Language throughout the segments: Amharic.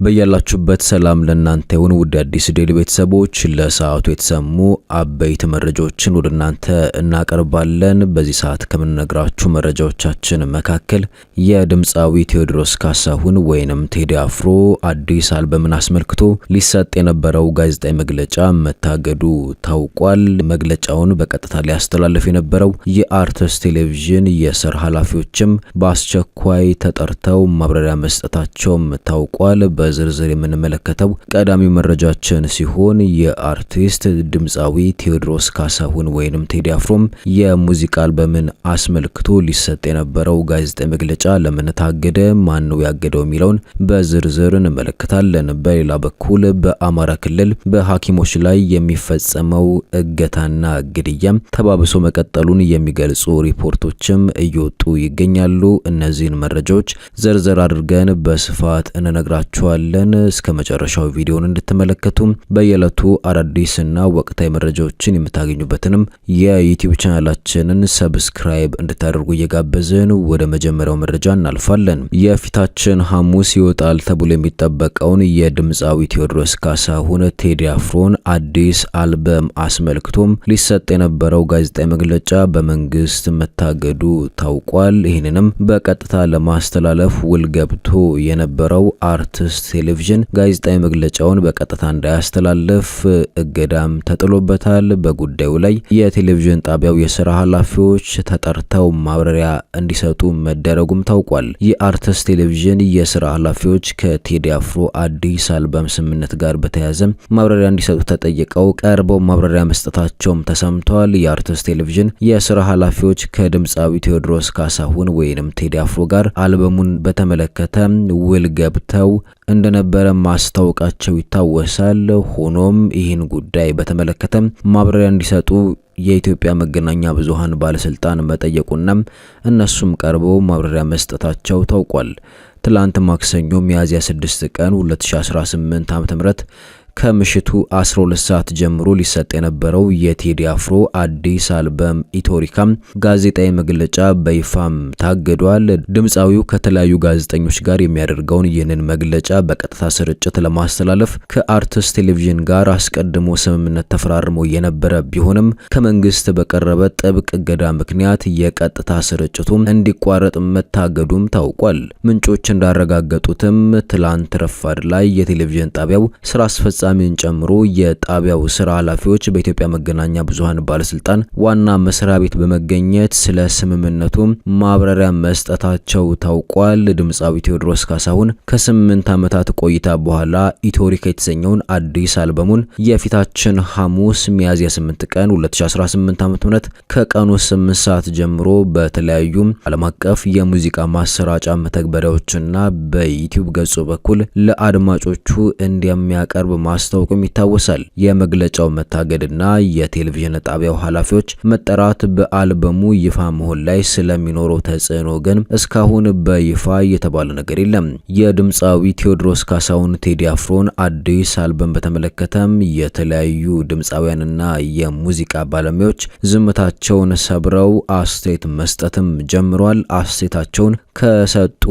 በያላችሁበት ሰላም ለእናንተ ይሁን ውድ አዲስ ዴይሊ ቤተሰቦች ለሰዓቱ የተሰሙ አበይት መረጃዎችን ወደ እናንተ እናቀርባለን። በዚህ ሰዓት ከምንነግራችሁ መረጃዎቻችን መካከል የድምጻዊ ቴዎድሮስ ካሳሁን ወይንም ቴዲ አፍሮ አዲስ አልበምን አስመልክቶ ሊሰጥ የነበረው ጋዜጣዊ መግለጫ መታገዱ ታውቋል። መግለጫውን በቀጥታ ሊያስተላልፍ የነበረው የአርትስ ቴሌቪዥን የስራ ኃላፊዎችም በአስቸኳይ ተጠርተው ማብራሪያ መስጠታቸውም ታውቋል። በዝርዝር የምንመለከተው ቀዳሚው መረጃችን ሲሆን የአርቲስት ድምጻዊ ቴዎድሮስ ካሳሁን ወይንም ቴዲ አፍሮም የሙዚቃ አልበምን አስመልክቶ ሊሰጥ የነበረው ጋዜጣዊ መግለጫ ለምን ታገደ፣ ማን ነው ያገደው የሚለውን በዝርዝር እንመለከታለን። በሌላ በኩል በአማራ ክልል በሐኪሞች ላይ የሚፈጸመው እገታና ግድያም ተባብሶ መቀጠሉን የሚገልጹ ሪፖርቶችም እየወጡ ይገኛሉ። እነዚህን መረጃዎች ዝርዝር አድርገን በስፋት እንነግራችኋለን። እስከ መጨረሻው ቪዲዮን እንድትመለከቱ በየዕለቱ አዳዲስና ወቅታዊ መረጃዎችን የምታገኙበትንም የዩቲዩብ ቻናላችንን ሰብስክራይብ እንድታደርጉ እየጋበዝን ወደ መጀመሪያው መረጃ እናልፋለን። የፊታችን ሐሙስ ይወጣል ተብሎ የሚጠበቀውን የድምጻዊ ቴዎድሮስ ካሳሁን ቴዲ አፍሮን አዲስ አልበም አስመልክቶም ሊሰጥ የነበረው ጋዜጣዊ መግለጫ በመንግስት መታገዱ ታውቋል። ይህንንም በቀጥታ ለማስተላለፍ ውል ገብቶ የነበረው አርትስ ቴሌቪዥን ጋዜጣዊ መግለጫውን በቀጥታ እንዳያስተላልፍ እገዳም ተጥሎበታል። በጉዳዩ ላይ የቴሌቪዥን ጣቢያው የሥራ ኃላፊዎች ተጠርተው ማብራሪያ እንዲሰጡ መደረጉም ታውቋል። የአርትስ ቴሌቪዥን የሥራ ኃላፊዎች ከቴዲ አፍሮ አዲስ አልበም ስምምነት ጋር በተያያዘ ማብራሪያ እንዲሰጡ ተጠይቀው ቀርበው ማብራሪያ መስጠታቸውም ተሰምቷል። የአርትስ ቴሌቪዥን የሥራ ኃላፊዎች ከድምጻዊ ቴዎድሮስ ካሳሁን ወይንም ቴዲ አፍሮ ጋር አልበሙን በተመለከተ ውል ገብተው እንደነበረ ማስታወቃቸው ይታወሳል። ሆኖም ይህን ጉዳይ በተመለከተ ማብራሪያ እንዲሰጡ የኢትዮጵያ መገናኛ ብዙሃን ባለስልጣን መጠየቁና እነሱም ቀርበው ማብራሪያ መስጠታቸው ታውቋል። ትላንት ማክሰኞ ሚያዝያ 6 ቀን 2018 ዓ.ም ከምሽቱ 12 ሰዓት ጀምሮ ሊሰጥ የነበረው የቴዲ አፍሮ አዲስ አልበም ኢትዮሪካም ጋዜጣዊ መግለጫ በይፋም ታገዷል። ድምጻዊው ከተለያዩ ጋዜጠኞች ጋር የሚያደርገውን ይህንን መግለጫ በቀጥታ ስርጭት ለማስተላለፍ ከአርትስ ቴሌቪዥን ጋር አስቀድሞ ስምምነት ተፈራርሞ የነበረ ቢሆንም ከመንግስት በቀረበ ጥብቅ እገዳ ምክንያት የቀጥታ ስርጭቱ እንዲቋረጥ መታገዱም ታውቋል። ምንጮች እንዳረጋገጡትም ትላንት ረፋድ ላይ የቴሌቪዥን ጣቢያው ስራ አስፈጻሚን ጨምሮ የጣቢያው ስራ ኃላፊዎች በኢትዮጵያ መገናኛ ብዙሃን ባለስልጣን ዋና መስሪያ ቤት በመገኘት ስለ ስምምነቱ ማብራሪያ መስጠታቸው ታውቋል። ድምጻዊ ቴዎድሮስ ካሳሁን ከ8 ዓመታት ቆይታ በኋላ ኢትዮሪካ የተሰኘውን አዲስ አልበሙን የፊታችን ሐሙስ ሚያዝያ 8 ቀን 2018 ዓ.ም ከቀኑ 8 ሰዓት ጀምሮ በተለያዩ ዓለም አቀፍ የሙዚቃ ማሰራጫ መተግበሪያዎችና በዩቲዩብ ገጹ በኩል ለአድማጮቹ እንደሚያቀርብ ማስታወቁም ይታወሳል። የመግለጫው መታገድና የቴሌቪዥን ጣቢያው ኃላፊዎች መጠራት በአልበሙ ይፋ መሆን ላይ ስለሚኖረው ተጽዕኖ ግን እስካሁን በይፋ የተባለ ነገር የለም። የድምጻዊ ቴዎድሮስ ካሳሁን ቴዲ አፍሮን አዲስ አልበም በተመለከተም የተለያዩ ድምጻውያንና የሙዚቃ ባለሙያዎች ዝምታቸውን ሰብረው አስተያየት መስጠትም ጀምሯል። አስተያየታቸውን ከሰጡ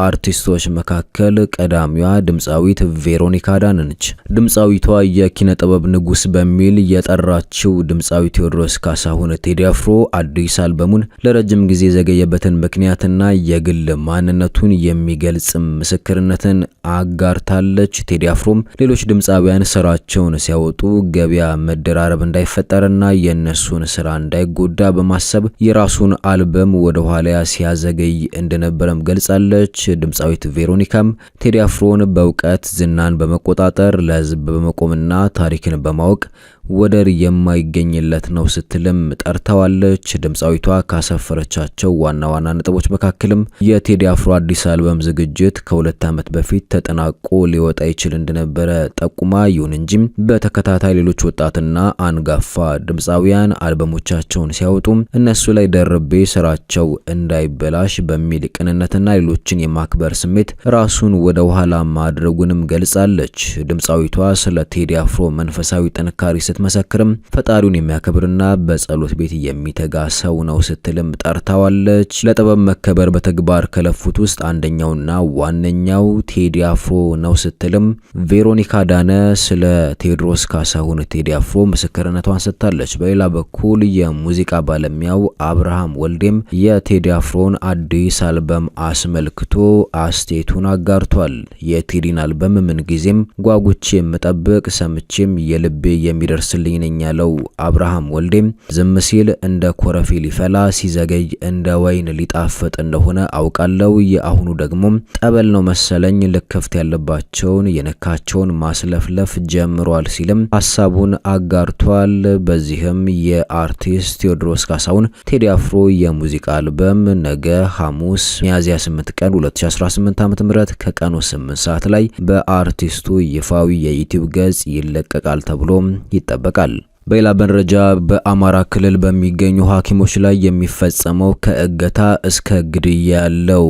አርቲስቶች መካከል ቀዳሚዋ ድምጻዊት ቬሮኒካ አዳነ ነች። ድምጻዊቷ የኪነ ጥበብ ንጉስ በሚል የጠራችው ድምጻዊ ቴዎድሮስ ካሳሁን ቴዲ አፍሮ አዲስ አልበሙን ለረጅም ጊዜ ዘገየበትን ምክንያትና የግል ማንነቱን የሚገልጽ ምስክርነትን አጋርታለች። ቴዲ አፍሮም ሌሎች ድምጻውያን ስራቸውን ሲያወጡ ገበያ መደራረብ እንዳይፈጠርና የነሱን ስራ እንዳይጎዳ በማሰብ የራሱን አልበም ወደ ኋላ ሲያዘገይ እንደነበረም ገልጻለች። ድምጻዊት ቬሮኒካም ቴዲ አፍሮን በእውቀት ዝናን በመቆጣጠር ለህዝብ በመቆምና ታሪክን በማወቅ ወደር የማይገኝለት ነው ስትልም ጠርታዋለች። ድምጻዊቷ ካሰፈረቻቸው ዋና ዋና ነጥቦች መካከልም የቴዲ አፍሮ አዲስ አልበም ዝግጅት ከ2 ዓመት በፊት ተጠናቆ ሊወጣ ይችል እንደነበረ ጠቁማ፣ ይሁን እንጂ በተከታታይ ሌሎች ወጣትና አንጋፋ ድምጻውያን አልበሞቻቸውን ሲያወጡ እነሱ ላይ ደርቤ ስራቸው እንዳይበላሽ በሚል ቅንነትና ሌሎችን የማክበር ስሜት ራሱን ወደ ኋላ ማድረጉንም ገልጻለች። ድምጻዊቷ ስለ ቴዲ አፍሮ መንፈሳዊ ጥንካሬ ስትመሰክርም ፈጣሪውን የሚያከብርና በጸሎት ቤት የሚተጋ ሰው ነው ስትልም ጠርታዋለች። ለጥበብ መከበር በተግባር ከለፉት ውስጥ አንደኛውና ዋነኛው ቴዲ አፍሮ ነው ስትልም ቬሮኒካ ዳነ ስለ ቴዎድሮስ ካሳሁን ቴዲ አፍሮ ምስክርነቷን ሰጥታለች። በሌላ በኩል የሙዚቃ ባለሙያው አብርሃም ወልዴም የቴዲ አፍሮን አዲስ አልበም አስመልክቶ አስተያየቱን አጋርቷል። የቴዲን አልበም ምን ጊዜም ጓጉቼ የምጠብቅ ሰምቼም የልቤ የሚደርስልኝ ነኝ ያለው አብርሃም ወልዴም ዝም ሲል እንደ ኮረፌ ሊፈላ ሲዘገይ እንደ ወይን ሊጣፍጥ እንደሆነ አውቃለሁ። የአሁኑ ደግሞ ጠበል ነው መሰለኝ ልክፍት ያለባቸውን የነካቸውን ማስለፍለፍ ጀምሯል ሲልም ሐሳቡን አጋርቷል። በዚህም የአርቲስት ቴዎድሮስ ካሳሁን ቴዲ አፍሮ የሙዚቃ አልበም ነገ ሐሙስ ሚያዝያ 8 ቀን 2018 ዓ.ም ከቀኑ 8 ሰዓት ላይ በአርቲስቱ ይፋዊ የዩቲዩብ ገጽ ይለቀቃል ተብሎ ይጠበቃል። በሌላ መረጃ በአማራ ክልል በሚገኙ ሐኪሞች ላይ የሚፈጸመው ከእገታ እስከ ግድያ ያለው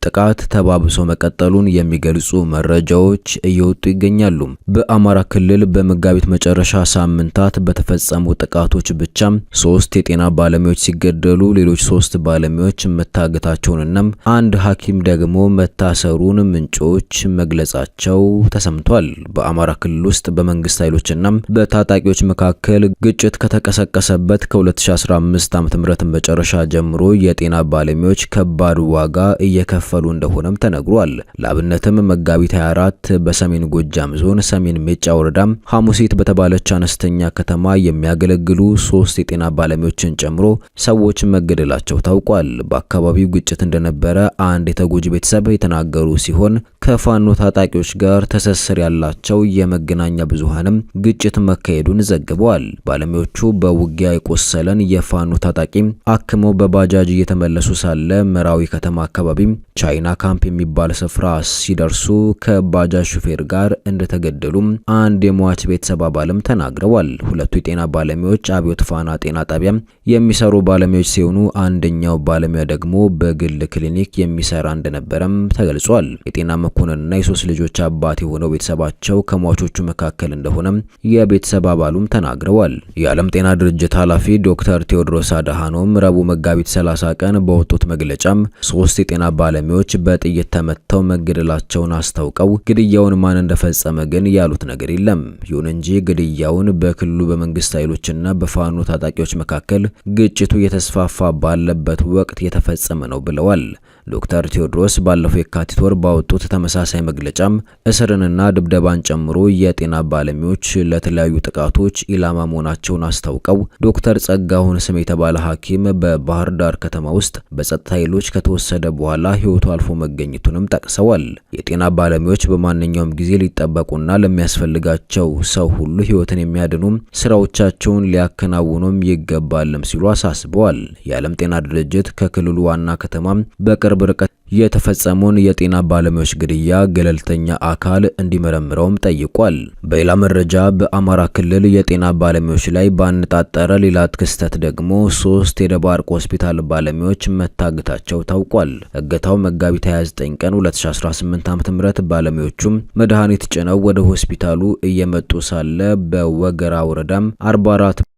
ጥቃት ተባብሶ መቀጠሉን የሚገልጹ መረጃዎች እየወጡ ይገኛሉ። በአማራ ክልል በመጋቢት መጨረሻ ሳምንታት በተፈጸሙ ጥቃቶች ብቻ 3 የጤና ባለሙያዎች ሲገደሉ ሌሎች 3 ባለሙያዎች መታገታቸውንና አንድ ሐኪም ደግሞ መታሰሩን ምንጮች መግለጻቸው ተሰምቷል። በአማራ ክልል ውስጥ በመንግስት ኃይሎችና በታጣቂዎች መካከል ግጭት ከተቀሰቀሰበት ከ2015 ዓ.ም መጨረሻ ጀምሮ የጤና ባለሙያዎች ከባድ ዋጋ እየከፈሉ እንደሆነም ተነግሯል። ለአብነትም መጋቢት 24 በሰሜን ጎጃም ዞን ሰሜን ሜጫ ወረዳ ሐሙሲት በተባለች አነስተኛ ከተማ የሚያገለግሉ 3 የጤና ባለሙያዎችን ጨምሮ ሰዎች መገደላቸው ታውቋል። በአካባቢው ግጭት እንደነበረ አንድ የተጎጂ ቤተሰብ የተናገሩ ሲሆን ከፋኖ ታጣቂዎች ጋር ትስስር ያላቸው የመገናኛ ብዙሃንም ግጭት መካሄዱን ዘግበዋል። ባለሙያዎቹ በውጊያ የቆሰለን የፋኖ ታጣቂ አክመው በባጃጅ እየተመለሱ ሳለ መራዊ ከተማ አካባቢ ቻይና ካምፕ የሚባል ስፍራ ሲደርሱ ከባጃጅ ሹፌር ጋር እንደተገደሉም አንድ የሟች ቤተሰብ አባልም ተናግረዋል። ሁለቱ የጤና ባለሙያዎች አብዮት ፋና ጤና ጣቢያ የሚሰሩ ባለሙያዎች ሲሆኑ አንደኛው ባለሙያ ደግሞ በግል ክሊኒክ የሚሰራ እንደነበረም ተገልጿል። የጤና መኮንንና የ3 ልጆች አባት የሆነው ቤተሰባቸው ከሟቾቹ መካከል እንደሆነም የቤተሰብ አባሉም ተናግረዋል። የዓለም ጤና ድርጅት ኃላፊ ዶክተር ቴዎድሮስ አድሃኖም ረቡዕ መጋቢት 30 ቀን በወጡት መግለጫም 3 የጤና ባለሙያዎች በጥይት ተመተው መገደላቸውን አስታውቀው ግድያውን ማን እንደፈጸመ ግን ያሉት ነገር የለም። ይሁን እንጂ ግድያውን በክልሉ በመንግስት ኃይሎችና በፋኖ ታጣቂዎች መካከል ግጭቱ የተስፋፋ ባለበት ወቅት የተፈጸመ ነው ብለዋል። ዶክተር ቴዎድሮስ ባለፈው የካቲት ወር ባወጡት ተመሳሳይ መግለጫም እስርንና ድብደባን ጨምሮ የጤና ባለሙያዎች ለተለያዩ ጥቃቶች ኢላማ መሆናቸውን አስታውቀው ዶክተር ጸጋሁን ስም የተባለ ሐኪም በባህር ዳር ከተማ ውስጥ በጸጥታ ኃይሎች ከተወሰደ በኋላ ሕይወቱ አልፎ መገኘቱንም ጠቅሰዋል። የጤና ባለሙያዎች በማንኛውም ጊዜ ሊጠበቁና ለሚያስፈልጋቸው ሰው ሁሉ ሕይወትን የሚያድኑ ስራዎቻቸውን ሊያከናውኑም ይገባልም ሲሉ አሳስበዋል። የዓለም ጤና ድርጅት ከክልሉ ዋና ከተማ በቅርብ ርቀት የተፈጸመውን የጤና ባለሙያዎች ግድያ ገለልተኛ አካል እንዲመረምረውም ጠይቋል። በሌላ መረጃ በአማራ ክልል የጤና ባለሙያዎች ላይ ባነጣጠረ ሌላ ክስተት ደግሞ 3 የደባርቅ ሆስፒታል ባለሙያዎች መታገታቸው ታውቋል። እገታው መጋቢት 29 ቀን 2018 ዓ.ም ባለሙያዎቹም መድኃኒት ጭነው ወደ ሆስፒታሉ እየመጡ ሳለ በወገራ ወረዳም 44